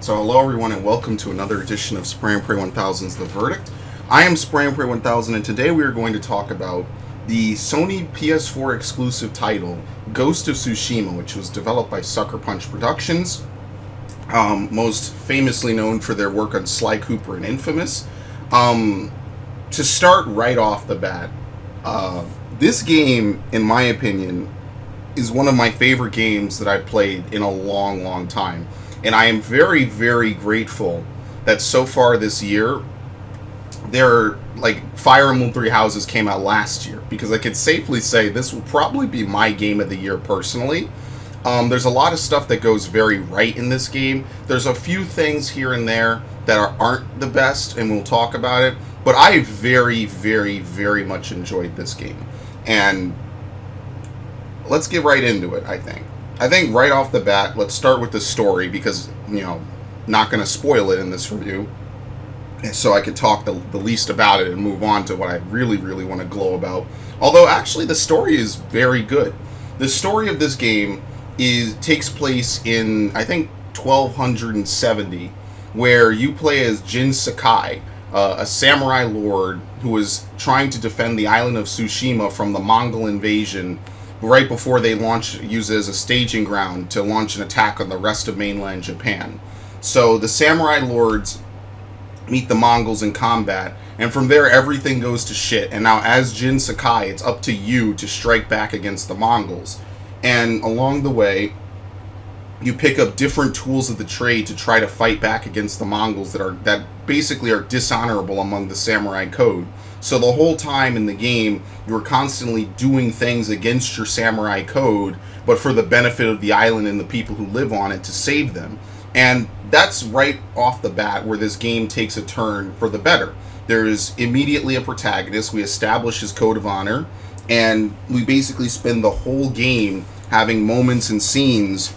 So hello everyone and welcome to another edition of Spray and Pray 1000's The Verdict. I am Spray and Pray 1000 and today we are going to talk about the Sony PS4 exclusive title Ghost of Tsushima, which was developed by Sucker Punch Productions, most famously known for their work on Sly Cooper and Infamous. To start right off the bat, this game, in my opinion, is one of my favorite games that I've played in a long, long time. And I am very, very grateful that so far this year, Fire Emblem Three Houses came out last year, because I could safely say this will probably be my game of the year personally. There's a lot of stuff that goes very right in this game. There's a few things here and there that aren't the best, and we'll talk about it. But I very, very, very much enjoyed this game. And let's get right into it, I think right off the bat, let's start with the story, because, not going to spoil it in this review. So I could talk the least about it and move on to what I really, really want to glow about. Although, actually, the story is very good. The story of this game takes place in, I think, 1270, where you play as Jin Sakai, a samurai lord who was trying to defend the island of Tsushima from the Mongol invasion right before they use it as a staging ground to launch an attack on the rest of mainland Japan. So the samurai lords meet the Mongols in combat, and from there everything goes to shit. And now, as Jin Sakai, it's up to you to strike back against the Mongols. And along the way, you pick up different tools of the trade to try to fight back against the Mongols that basically are dishonorable among the samurai code. So the whole time in the game, you're constantly doing things against your samurai code, but for the benefit of the island and the people who live on it, to save them. And that's right off the bat where this game takes a turn for the better. There is immediately a protagonist. We establish his code of honor, and we basically spend the whole game having moments and scenes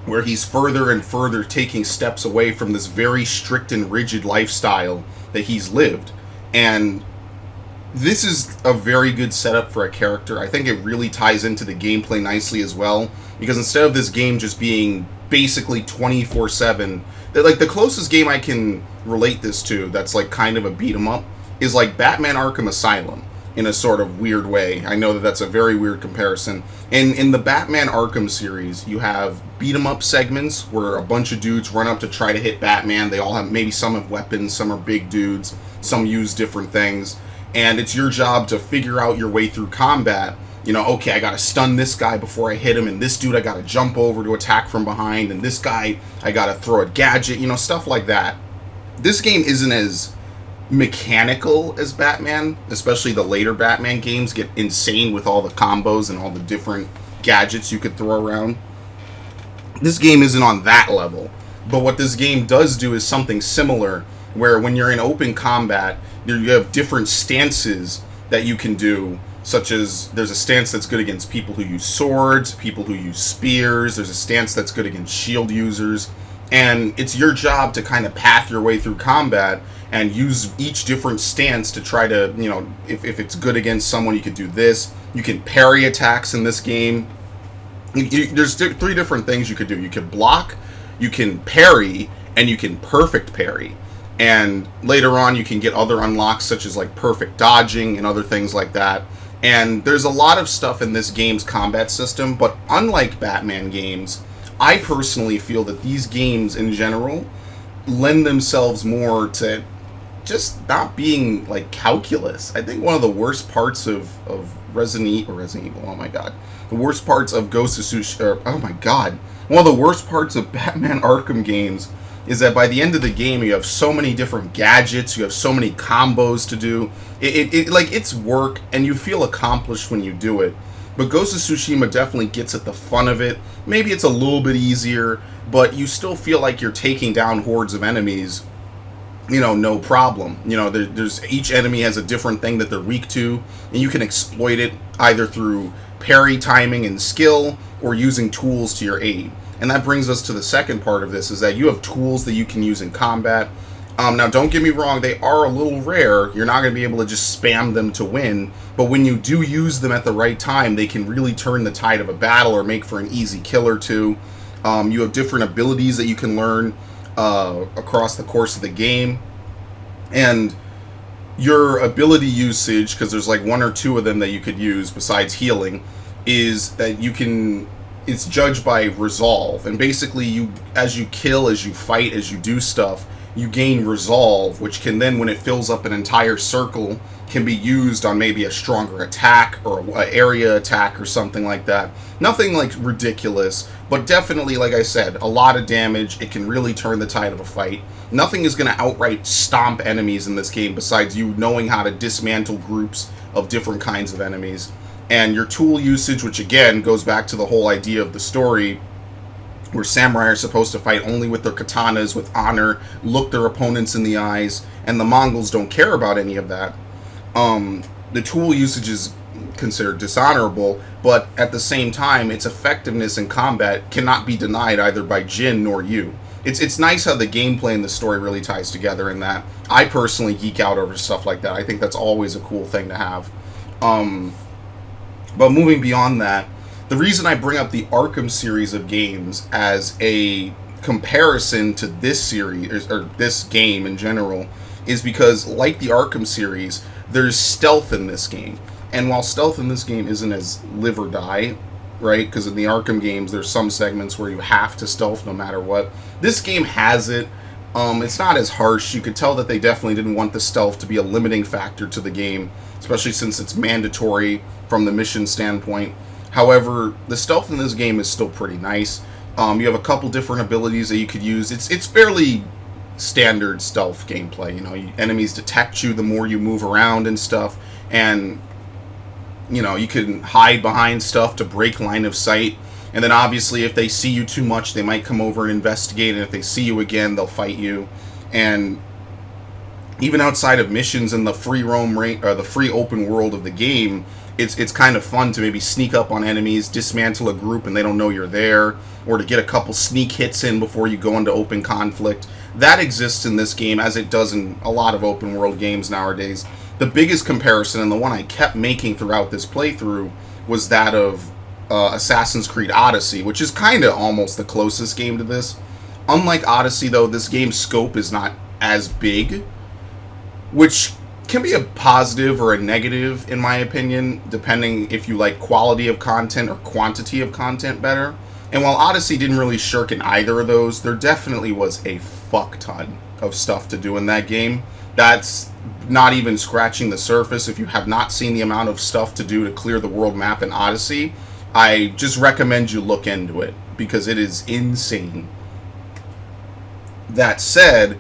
where he's further and further taking steps away from this very strict and rigid lifestyle that he's lived. And this is a very good setup for a character. I think it really ties into the gameplay nicely as well, because instead of this game just being basically 24/7, the closest game I can relate this to that's like kind of a beat 'em up is like Batman Arkham Asylum, in a sort of weird way. I know that that's a very weird comparison. And in the Batman Arkham series, you have beat 'em up segments where a bunch of dudes run up to try to hit Batman. They all have, maybe some have weapons, some are big dudes, some use different things. And it's your job to figure out your way through combat. Okay, I gotta stun this guy before I hit him, and this dude I gotta jump over to attack from behind, and this guy I gotta throw a gadget, stuff like that. This game isn't as mechanical as Batman, especially the later Batman games get insane with all the combos and all the different gadgets you could throw around. This game isn't on that level, but what this game does do is something similar, where when you're in open combat, you have different stances that you can do, such as there's a stance that's good against people who use swords, people who use spears, there's a stance that's good against shield users, and it's your job to kind of path your way through combat and use each different stance to try to, if it's good against someone, you could do this. You can parry attacks in this game. There's three different things you could do. You can block, you can parry, and you can perfect parry. And later on, you can get other unlocks, such as like perfect dodging and other things like that. And there's a lot of stuff in this game's combat system, but unlike Batman games, I personally feel that these games in general lend themselves more to just not being like calculus. I think one of the worst parts of Resident Evil, oh my god, the worst parts of Ghost of Tsushima, oh my god, one of the worst parts of Batman Arkham games is that by the end of the game, you have so many different gadgets, you have so many combos to do. It's work, and you feel accomplished when you do it. But Ghost of Tsushima definitely gets at the fun of it. Maybe it's a little bit easier, but you still feel like you're taking down hordes of enemies, no problem. There's each enemy has a different thing that they're weak to, and you can exploit it either through parry timing and skill, or using tools to your aid. And that brings us to the second part of this, is that you have tools that you can use in combat. Now, don't get me wrong, they are a little rare. You're not going to be able to just spam them to win. But when you do use them at the right time, they can really turn the tide of a battle or make for an easy kill or two. You have different abilities that you can learn. across the course of the game. And your ability usage, because there's like one or two of them that you could use besides healing, is that you can, it's judged by resolve. And basically, you, as you kill, as you fight, as you do stuff, you gain resolve, which can then, when it fills up an entire circle, can be used on maybe a stronger attack or an area attack or something like that. Nothing like ridiculous, but definitely, like I said, a lot of damage. It can really turn the tide of a fight. Nothing is going to outright stomp enemies in this game besides you knowing how to dismantle groups of different kinds of enemies. And your tool usage, which again goes back to the whole idea of the story, where samurai are supposed to fight only with their katanas, with honor, look their opponents in the eyes, and the Mongols don't care about any of that. The tool usage is considered dishonorable, but at the same time, its effectiveness in combat cannot be denied either by Jin nor you. It's nice how the gameplay and the story really ties together in that. I personally geek out over stuff like that. I think that's always a cool thing to have. But moving beyond that, the reason I bring up the Arkham series of games as a comparison to this series, or this game in general, is because, like the Arkham series, there's stealth in this game. And while stealth in this game isn't as live or die, right? Because in the Arkham games, there's some segments where you have to stealth no matter what. This game has it. It's not as harsh. You could tell that they definitely didn't want the stealth to be a limiting factor to the game, especially since it's mandatory from the mission standpoint. However, the stealth in this game is still pretty nice. You have a couple different abilities that you could use. It's fairly standard stealth gameplay. You know, enemies detect you the more you move around and stuff, and you know, you can hide behind stuff to break line of sight. And then obviously, if they see you too much, they might come over and investigate. And if they see you again, they'll fight you. And even outside of missions in the free roam or the free open world of the game, it's kind of fun to maybe sneak up on enemies, dismantle a group, and they don't know you're there, or to get a couple sneak hits in before you go into open conflict. That exists in this game, as it does in a lot of open world games nowadays. The biggest comparison, and the one I kept making throughout this playthrough, was that of Assassin's Creed Odyssey, which is kind of almost the closest game to this. Unlike Odyssey, though, this game's scope is not as big, which can be a positive or a negative, in my opinion, depending if you like quality of content or quantity of content better. And while Odyssey didn't really shirk in either of those, there definitely was a fuck ton of stuff to do in that game. That's not even scratching the surface. If you have not seen the amount of stuff to do to clear the world map in Odyssey, I just recommend you look into it, because it is insane. That said,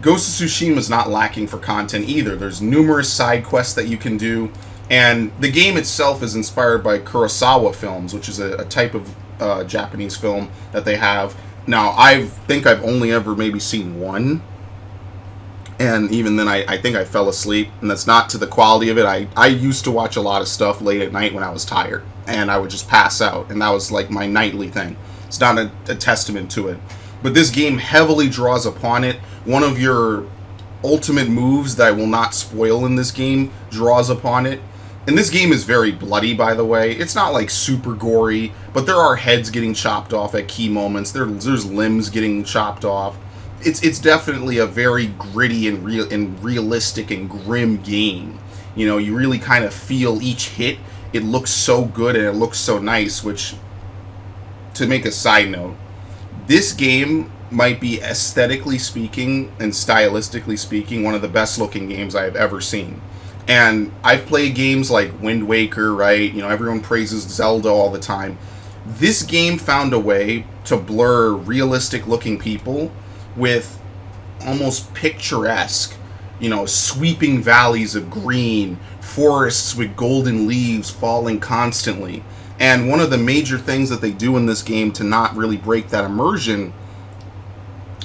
Ghost of Tsushima is not lacking for content either. There's numerous side quests that you can do, and the game itself is inspired by Kurosawa films, which is a type of Japanese film that they have. Now, I think I've only ever maybe seen one, and even then I think I fell asleep, and that's not to the quality of it. I used to watch a lot of stuff late at night when I was tired, and I would just pass out, and that was like my nightly thing. It's not a testament to it. But this game heavily draws upon it. One of your ultimate moves that I will not spoil in this game draws upon it. And this game is very bloody, by the way. It's not like super gory, but there are heads getting chopped off at key moments. There's limbs getting chopped off. It's definitely a very gritty and realistic and grim game. You know, you really kind of feel each hit. It looks so good and it looks so nice, which, to make a side note, this game might be, aesthetically speaking and stylistically speaking, one of the best looking games I have ever seen. And I've played games like Wind Waker, right? You know, everyone praises Zelda all the time. This game found a way to blur realistic looking people with almost picturesque, you know, sweeping valleys of green, forests with golden leaves falling constantly. And one of the major things that they do in this game to not really break that immersion,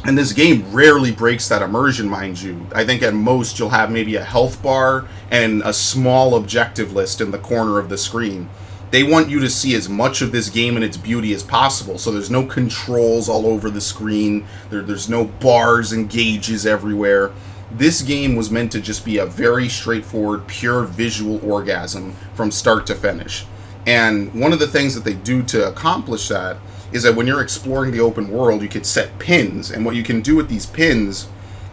and this game rarely breaks that immersion, mind you. I think at most you'll have maybe a health bar and a small objective list in the corner of the screen. They want you to see as much of this game and its beauty as possible, so there's no controls all over the screen, there's no bars and gauges everywhere. This game was meant to just be a very straightforward, pure visual orgasm from start to finish. And one of the things that they do to accomplish that is that when you're exploring the open world, you could set pins, and what you can do with these pins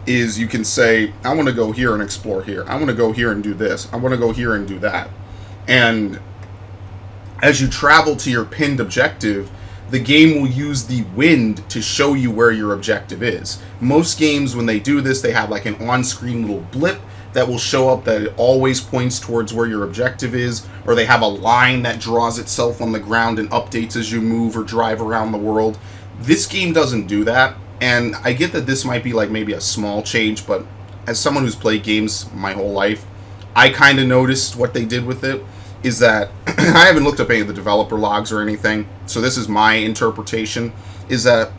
is you can say, I want to go here and explore here. I want to go here and do this. I want to go here and do that. And as you travel to your pinned objective, the game will use the wind to show you where your objective is. Most games, when they do this, they have like an on-screen little blip that will show up that it always points towards where your objective is, or they have a line that draws itself on the ground and updates as you move or drive around the world. This game doesn't do that, and I get that this might be like maybe a small change, but as someone who's played games my whole life, I kind of noticed what they did with it, is that, I haven't looked up any of the developer logs or anything, so this is my interpretation, is that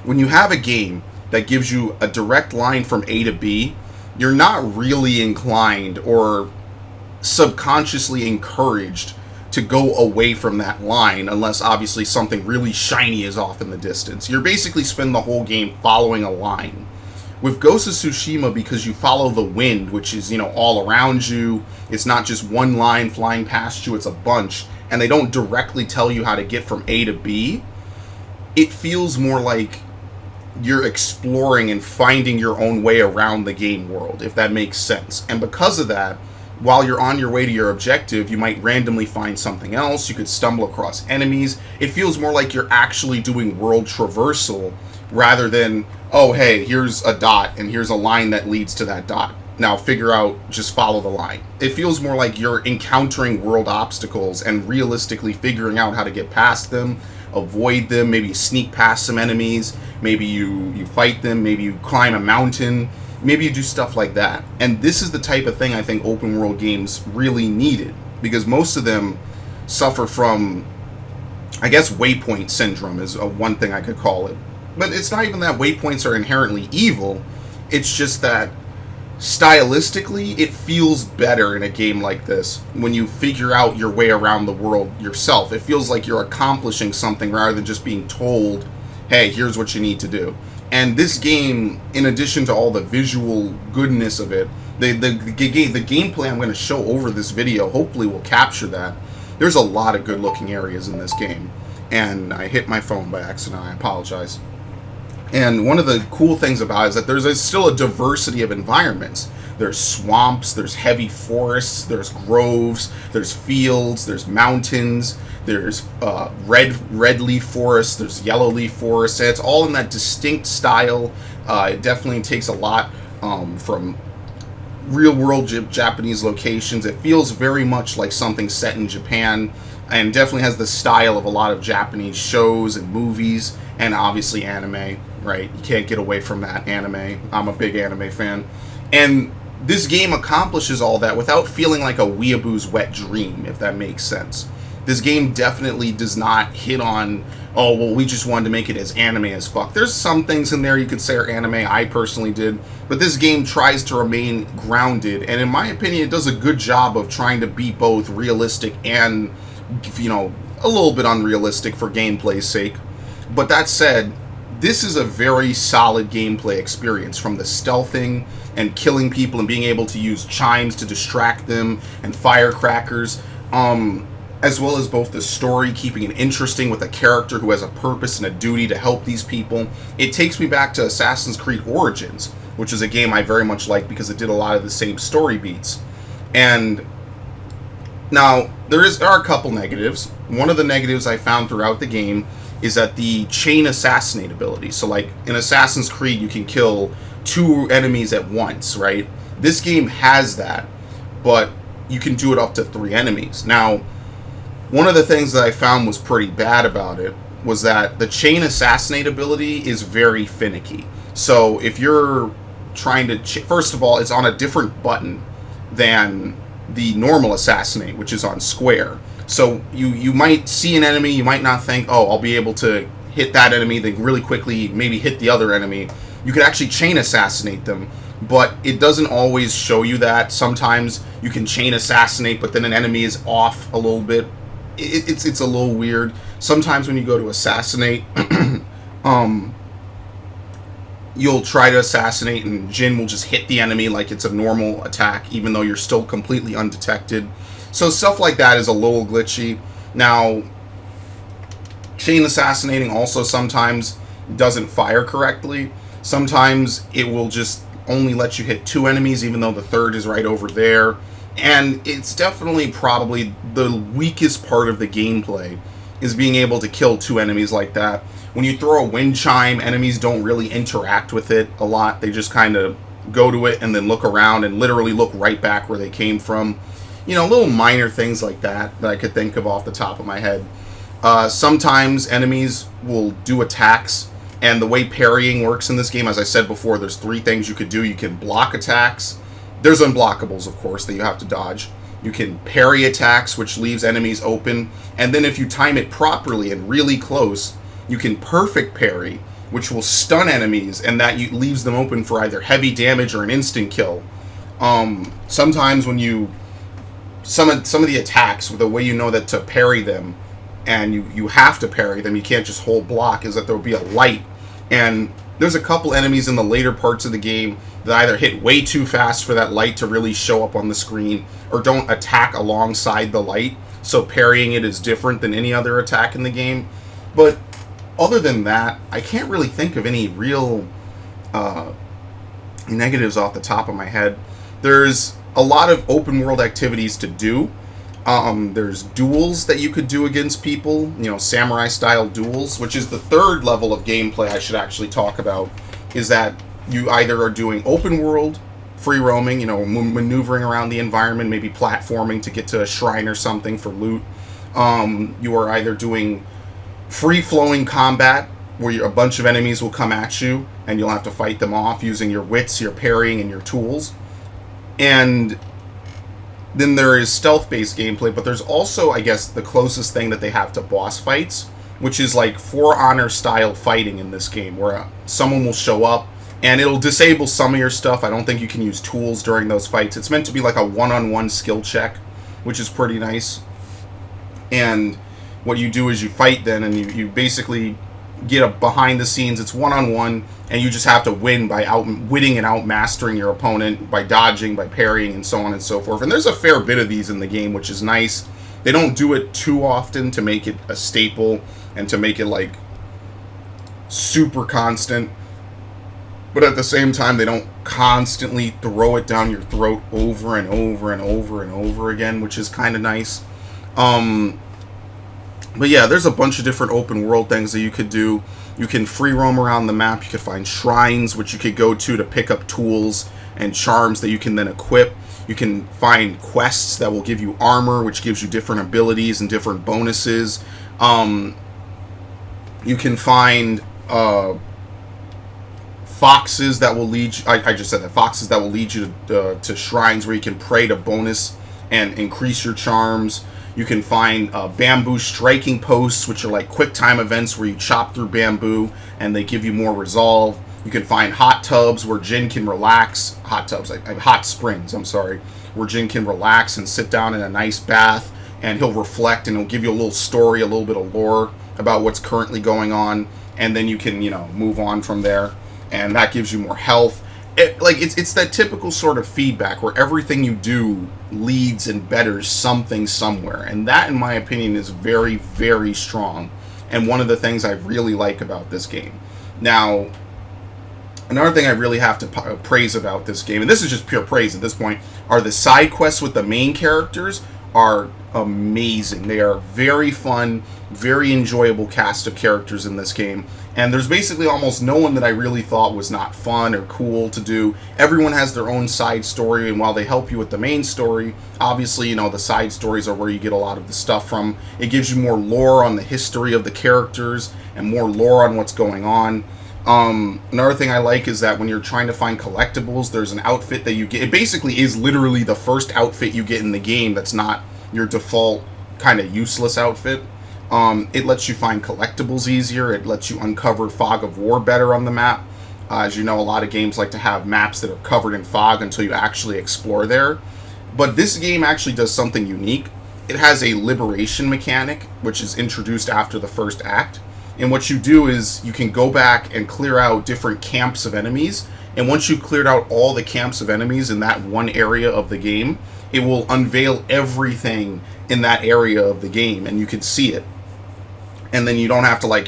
when you have a game that gives you a direct line from A to B, you're not really inclined or subconsciously encouraged to go away from that line unless obviously something really shiny is off in the distance. You're basically spending the whole game following a line. With Ghost of Tsushima, because you follow the wind, which is, you know, all around you, it's not just one line flying past you, it's a bunch, and they don't directly tell you how to get from A to B, it feels more like you're exploring and finding your own way around the game world, if that makes sense. And because of that, while you're on your way to your objective, you might randomly find something else, you could stumble across enemies. It feels more like you're actually doing world traversal rather than, oh hey, here's a dot and here's a line that leads to that dot. Now figure out, just follow the line. It feels more like you're encountering world obstacles and realistically figuring out how to get past them, avoid them, maybe sneak past some enemies, maybe you fight them, maybe you climb a mountain, maybe you do stuff like that. And this is the type of thing I think open world games really needed, because most of them suffer from, I guess, waypoint syndrome is one thing I could call it. But it's not even that waypoints are inherently evil, it's just that stylistically it feels better in a game like this when you figure out your way around the world yourself. It feels like you're accomplishing something rather than just being told, hey, here's what you need to do. And this game, in addition to all the visual goodness of it, the gameplay I'm going to show over this video hopefully will capture that. There's a lot of good looking areas in this game, and I hit my phone by accident, I apologize. And one of the cool things about it is that there's still a diversity of environments. There's swamps, there's heavy forests, there's groves, there's fields, there's mountains, there's red leaf forests, there's yellow leaf forests, and it's all in that distinct style. It definitely takes a lot from real-world Japanese locations. It feels very much like something set in Japan, and definitely has the style of a lot of Japanese shows and movies, and obviously anime, right? You can't get away from that, anime. I'm a big anime fan. And this game accomplishes all that without feeling like a weeaboo's wet dream, if that makes sense. This game definitely does not hit on, oh, well, we just wanted to make it as anime as fuck. There's some things in there you could say are anime, I personally did, but this game tries to remain grounded, and in my opinion, it does a good job of trying to be both realistic and, you know, a little bit unrealistic for gameplay's sake. But that said, this is a very solid gameplay experience, from the stealthing and killing people and being able to use chimes to distract them and firecrackers, as well as both the story, keeping it interesting with a character who has a purpose and a duty to help these people. It takes me back to Assassin's Creed Origins, which is a game I very much like because it did a lot of the same story beats. And now, there are a couple negatives. One of the negatives I found throughout the game is that the chain assassinate ability. So like in Assassin's Creed, you can kill 2 enemies at once, right? This game has that, but you can do it up to 3 enemies. Now, one of the things that I found was pretty bad about it was that the chain assassinate ability is very finicky. So if you're trying to, first of all, it's on a different button than the normal assassinate, which is on square. So you might see an enemy, you might not think, oh, I'll be able to hit that enemy, then really quickly maybe hit the other enemy. You could actually chain assassinate them, but it doesn't always show you that. Sometimes you can chain assassinate, but then an enemy is off a little bit. It's a little weird. Sometimes when you go to assassinate, you'll try to assassinate and Jin will just hit the enemy like it's a normal attack, even though you're still completely undetected. So stuff like that is a little glitchy. Now, Chain assassinating also sometimes doesn't fire correctly. Sometimes it will just only let you hit 2 enemies, even though the third is right over there. And it's definitely probably the weakest part of the gameplay, is being able to kill 2 enemies like that. When you throw a wind chime, enemies don't really interact with it a lot. They just kind of go to it and then look around and literally look right back where they came from. You know, little minor things like that I could think of off the top of my head. Sometimes enemies will do attacks, and the way parrying works in this game, as I said before, there's 3 things you could do. You can block attacks. There's unblockables, of course, that you have to dodge. You can parry attacks, which leaves enemies open. And then if you time it properly and really close, you can perfect parry, which will stun enemies, and that leaves them open for either heavy damage or an instant kill. Sometimes when you... Some of the attacks, the way you know that to parry them, and you have to parry them, you can't just hold block, is that there will be a light. And there's a couple enemies in the later parts of the game that either hit way too fast for that light to really show up on the screen, or don't attack alongside the light, so parrying it is different than any other attack in the game. But other than that, I can't really think of any real negatives off the top of my head. There's a lot of open world activities to do. There's duels that you could do against people, you know, samurai style duels, which is the 3rd level of gameplay I should actually talk about, is that you either are doing open world, free roaming, you know, maneuvering around the environment, maybe platforming to get to a shrine or something for loot. You are either doing free-flowing combat, where a bunch of enemies will come at you, and you'll have to fight them off using your wits, your parrying, and your tools. And then there is stealth-based gameplay, but there's also, I guess, the closest thing that they have to boss fights, which is like For Honor-style fighting in this game, where someone will show up, and it'll disable some of your stuff. I don't think you can use tools during those fights. It's meant to be like a one-on-one skill check, which is pretty nice. And what you do is you fight then, and you basically get a behind the scenes. It's one-on-one, and you just have to win by outwitting and outmastering your opponent, by dodging, by parrying, and so on and so forth. And there's a fair bit of these in the game, which is nice. They don't do it too often to make it a staple and to make it like super constant, but at the same time they don't constantly throw it down your throat over and over and over and over again, which is kind of nice. But yeah, there's a bunch of different open world things that you could do. You can free roam around the map. You could find shrines, which you could go to pick up tools and charms that you can then equip. You can find quests that will give you armor, which gives you different abilities and different bonuses. You can find foxes that will lead you... I just said that. Foxes that will lead you to shrines where you can pray to bonus and increase your charms. You can find bamboo striking posts, which are like quick time events where you chop through bamboo and they give you more resolve. You can find hot tubs where Jin can relax. Hot springs, I'm sorry. Where Jin can relax and sit down in a nice bath, and he'll reflect and he'll give you a little story, a little bit of lore about what's currently going on. And then you can, you know, move on from there. And that gives you more health. It's that typical sort of feedback where everything you do leads and betters something somewhere, and that, in my opinion, is very, very strong, and one of the things I really like about this game. Now, another thing I really have to praise about this game, and this is just pure praise at this point, are the side quests with the main characters are amazing. They are very fun, very enjoyable cast of characters in this game. And there's basically almost no one that I really thought was not fun or cool to do. Everyone has their own side story, and while they help you with the main story, obviously, you know, the side stories are where you get a lot of the stuff from. It gives you more lore on the history of the characters and more lore on what's going on. Another thing I like is that when you're trying to find collectibles, there's an outfit that you get. It basically is literally the first outfit you get in the game that's not your default kind of useless outfit. It lets you find collectibles easier. It lets you uncover fog of war better on the map. As you know, a lot of games like to have maps that are covered in fog until you actually explore there. But this game actually does something unique. It has a liberation mechanic, which is introduced after the first act. And what you do is you can go back and clear out different camps of enemies. And once you've cleared out all the camps of enemies in that one area of the game, it will unveil everything in that area of the game, and you can see it. and then you don't have to, like,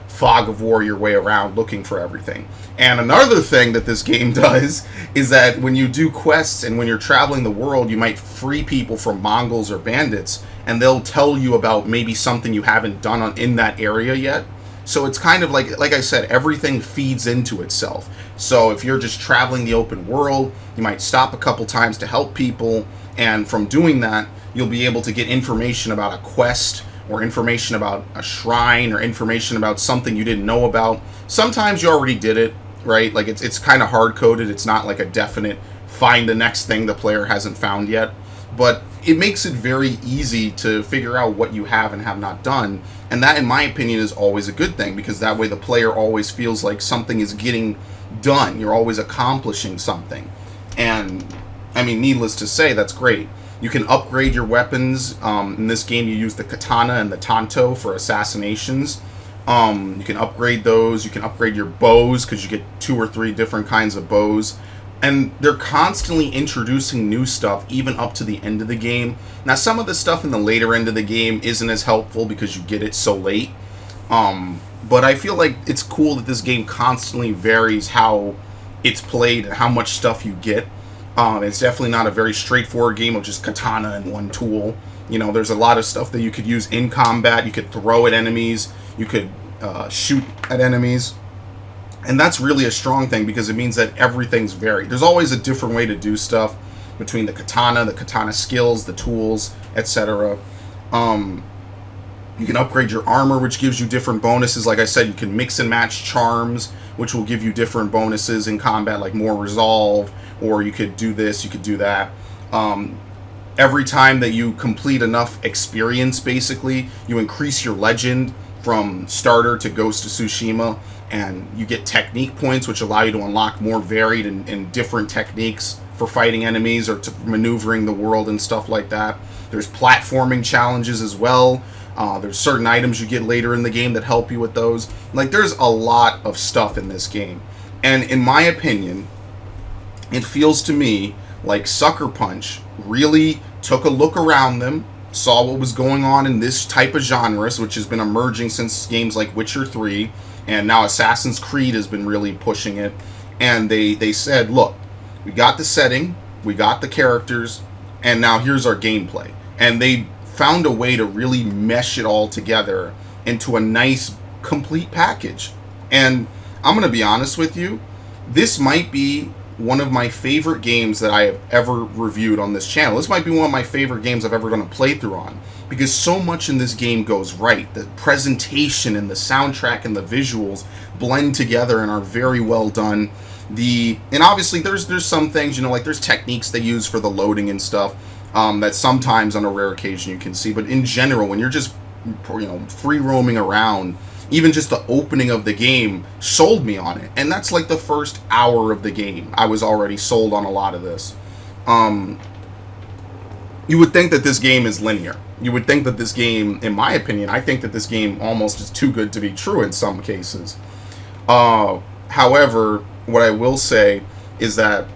fog of war your way around looking for everything. And another thing that this game does is that when you do quests and when you're traveling the world, you might free people from Mongols or bandits, and they'll tell you about maybe something you haven't done in that area yet. So it's kind of like I said, everything feeds into itself. So if you're just traveling the open world, you might stop a couple times to help people, and from doing that, you'll be able to get information about a quest, or information about a shrine, or information about something you didn't know about. Sometimes you already did it, right? Like it's kind of hard-coded. It's not like a definite find the next thing the player hasn't found yet. But it makes it very easy to figure out what you have and have not done. And that, in my opinion, is always a good thing, because that way the player always feels like something is getting done. You're always accomplishing something. And, I mean, needless to say, that's great. You can upgrade your weapons. In this game, you use the katana and the tanto for assassinations. You can upgrade those. You can upgrade your bows, because you get 2 or 3 different kinds of bows. And they're constantly introducing new stuff, even up to the end of the game. Now, some of the stuff in the later end of the game isn't as helpful because you get it so late. But I feel like it's cool that this game constantly varies how it's played and how much stuff you get. It's definitely not a very straightforward game of just katana and one tool. There's a lot of stuff that you could use in combat. You could throw at enemies. You could shoot at enemies. And that's really a strong thing, because it means that everything's varied. There's always a different way to do stuff between the katana skills, the tools, etc. You can upgrade your armor, which gives you different bonuses. Like I said, you can mix and match charms, which will give you different bonuses in combat, like more resolve, or you could do this, you could do that. Every time that you complete enough experience, basically, you increase your legend from starter to Ghost of Tsushima, and you get technique points, which allow you to unlock more varied and different techniques for fighting enemies or to maneuvering the world and stuff like that. There's platforming challenges as well. There's certain items you get later in the game that help you with those. Like, there's a lot of stuff in this game. And in my opinion, it feels to me like Sucker Punch really took a look around them, saw what was going on in this type of genre, which has been emerging since games like Witcher 3, and now Assassin's Creed has been really pushing it. And they said, look, we got the setting, we got the characters, and now here's our gameplay. And they found a way to really mesh it all together into a nice, complete package. And I'm going to be honest with you, this might be one of my favorite games that I have ever reviewed on this channel. This might be one of my favorite games I've ever done a playthrough on, because so much in this game goes right. The presentation and the soundtrack and the visuals blend together and are very well done. And obviously there's some things, like there's techniques they use for the loading and stuff that sometimes on a rare occasion you can see, but in general, when you're just free roaming around, even just the opening of the game sold me on it. And that's like the first hour of the game. I was already sold on a lot of this. You would think that this game is linear. You would think that this game, in my opinion, I think that this game almost is too good to be true in some cases. However, what I will say is that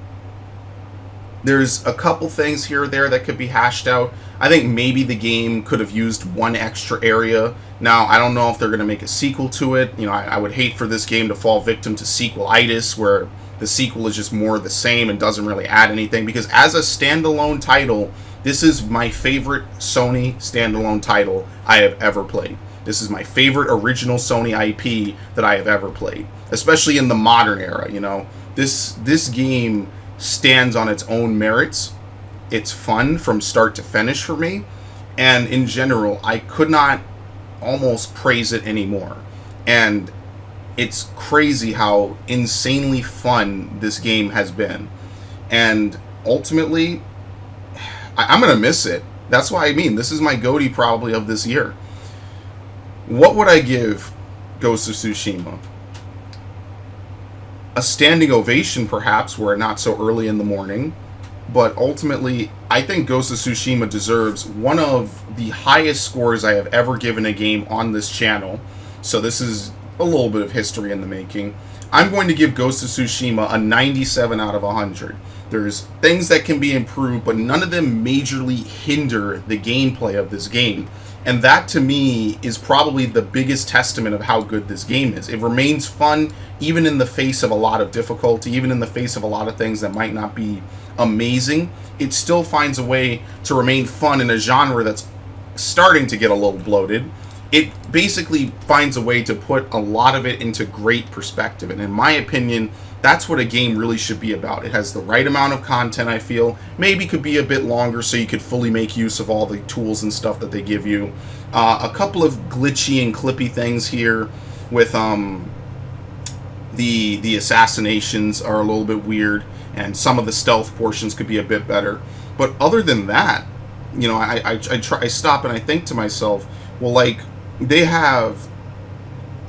there's a couple things here or there that could be hashed out. I think maybe the game could have used one extra area. Now, I don't know if they're going to make a sequel to it. I would hate for this game to fall victim to sequelitis, where the sequel is just more of the same and doesn't really add anything. Because as a standalone title, this is my favorite Sony standalone title I have ever played. This is my favorite original Sony IP that I have ever played, especially in the modern era. This game stands on its own merits. It's fun from start to finish for me, and in general, I could not almost praise it anymore. And it's crazy how insanely fun this game has been, and ultimately, I'm gonna miss it. That's why this is my GOTY probably of this year. What would I give Ghost of Tsushima? A standing ovation, perhaps, were it not so early in the morning. But ultimately, I think Ghost of Tsushima deserves one of the highest scores I have ever given a game on this channel. So this is a little bit of history in the making. I'm going to give Ghost of Tsushima a 97 out of 100. There's things that can be improved, but none of them majorly hinder the gameplay of this game. And that, to me, is probably the biggest testament of how good this game is. It remains fun, even in the face of a lot of difficulty, even in the face of a lot of things that might not be amazing. It still finds a way to remain fun in a genre that's starting to get a little bloated. It basically finds a way to put a lot of it into great perspective. And in my opinion, that's what a game really should be about. It has the right amount of content, I feel. Maybe could be a bit longer so you could fully make use of all the tools and stuff that they give you. A couple of glitchy and clippy things here with the assassinations are a little bit weird, and some of the stealth portions could be a bit better. But other than that, you know, I stop and I think to myself, well, like, they have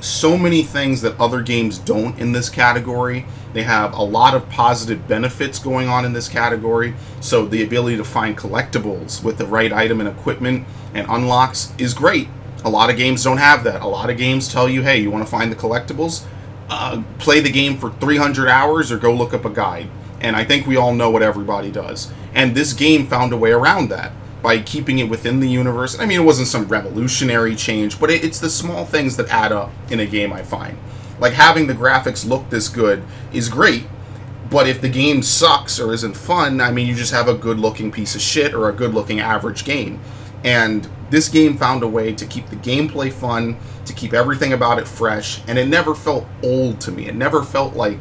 so many things that other games don't in this category. They have a lot of positive benefits going on in this category. So the ability to find collectibles with the right item and equipment and unlocks is great. A lot of games don't have that. A lot of games tell you, hey, you want to find the collectibles? Play the game for 300 hours or go look up a guide. And I think we all know what everybody does. And this game found a way around that by keeping it within the universe. I mean, it wasn't some revolutionary change, but it's the small things that add up in a game, I find. Like, having the graphics look this good is great, but if the game sucks or isn't fun, I mean, you just have a good-looking piece of shit or a good-looking average game. And this game found a way to keep the gameplay fun, to keep everything about it fresh, and it never felt old to me. It never felt like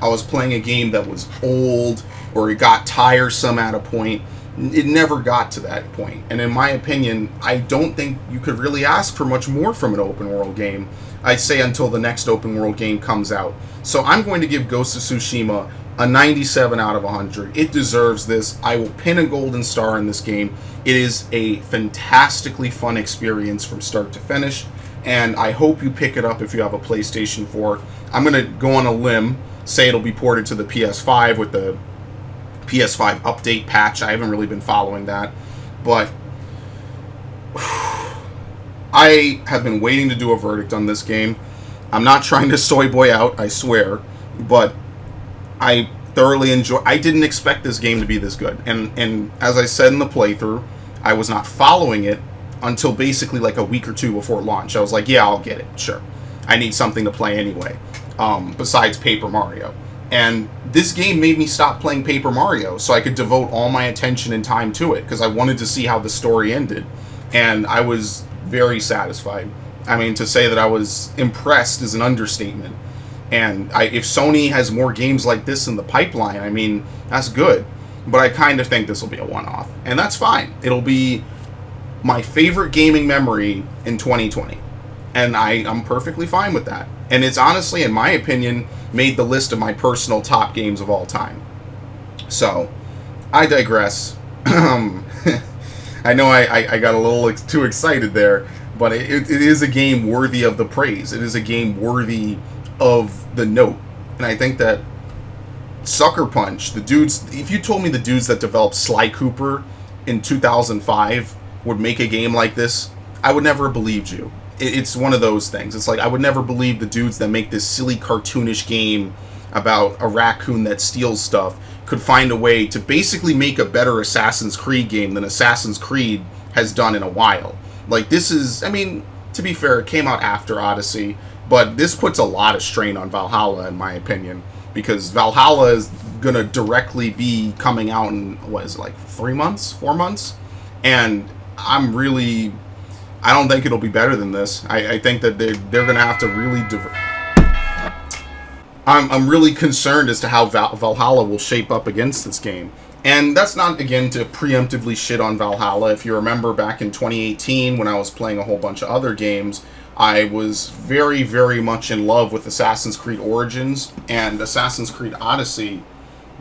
I was playing a game that was old or it got tiresome at a point. It never got to that point. And in my opinion, I don't think you could really ask for much more from an open world game. I'd say until the next open world game comes out. So I'm going to give Ghost of Tsushima a 97 out of 100. It deserves this. I will pin a golden star in this game. It is a fantastically fun experience from start to finish, and I hope you pick it up if you have a PlayStation 4. I'm going to go on a limb, say it'll be ported to the PS5 with the PS5 update patch. I haven't really been following that, but I have been waiting to do a verdict on this game. I'm not trying to soy boy out, I swear, but I thoroughly enjoy. I didn't expect this game to be this good, and as I said in the playthrough, I was not following it until basically like a week or two before launch. I was like, yeah, I'll get it, sure. I need something to play anyway, besides Paper Mario. And this game made me stop playing Paper Mario so I could devote all my attention and time to it, because I wanted to see how the story ended. And I was very satisfied. I mean, to say that I was impressed is an understatement. And if Sony has more games like this in the pipeline, I mean, that's good. But I kind of think this will be a one-off. And that's fine. It'll be my favorite gaming memory in 2020. And I'm perfectly fine with that. And it's honestly, in my opinion, made the list of my personal top games of all time. So, I digress. I know I got a little too excited there, but it is a game worthy of the praise. It is a game worthy of the note. And I think that Sucker Punch, the dudes, if you told me the dudes that developed Sly Cooper in 2005 would make a game like this, I would never have believed you. It's one of those things. It's like, I would never believe the dudes that make this silly cartoonish game about a raccoon that steals stuff could find a way to basically make a better Assassin's Creed game than Assassin's Creed has done in a while. Like, this is, I mean, to be fair, it came out after Odyssey, but this puts a lot of strain on Valhalla, in my opinion, because Valhalla is going to directly be coming out in, what is it, like 3 months, 4 months? And I don't think it'll be better than this. I think that they're going to have to really... I'm really concerned as to how Valhalla will shape up against this game. And that's not, again, to preemptively shit on Valhalla. If you remember back in 2018 when I was playing a whole bunch of other games, I was very, very much in love with Assassin's Creed Origins, and Assassin's Creed Odyssey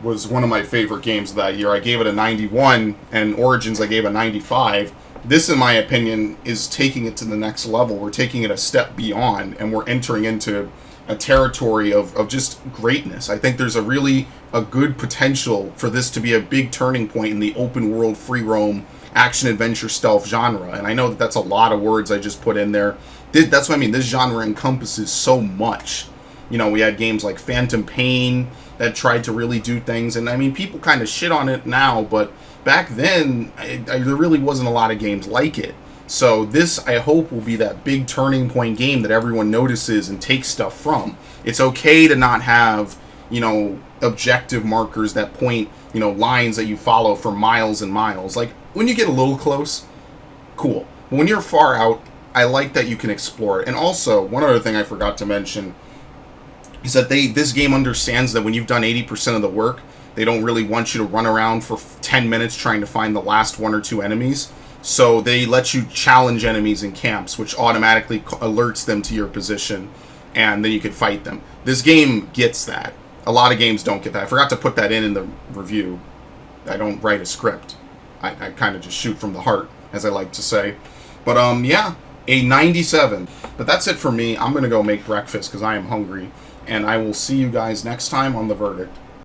was one of my favorite games of that year. I gave it a 91, and Origins I gave a 95. This, in my opinion, is taking it to the next level. We're taking it a step beyond, and we're entering into a territory of just greatness. I think there's a good potential for this to be a big turning point in the open world, free roam, action adventure stealth genre. And I know that that's a lot of words I just put in there. That's what I mean. This genre encompasses so much. You know, we had games like Phantom Pain that tried to really do things, and I mean, people kind of shit on it now, but back then, there really wasn't a lot of games like it. So this, I hope, will be that big turning point game that everyone notices and takes stuff from. It's okay to not have, objective markers that point, lines that you follow for miles and miles. Like, when you get a little close, cool. But when you're far out, I like that you can explore it. And also, one other thing I forgot to mention is that this game understands that when you've done 80% of the work, they don't really want you to run around for 10 minutes trying to find the last 1 or 2 enemies. So they let you challenge enemies in camps, which automatically alerts them to your position, and then you can fight them. This game gets that. A lot of games don't get that. I forgot to put that in the review. I don't write a script. I kind of just shoot from the heart, as I like to say. But, yeah, a 97. But that's it for me. I'm going to go make breakfast because I am hungry. And I will see you guys next time on The Verdict.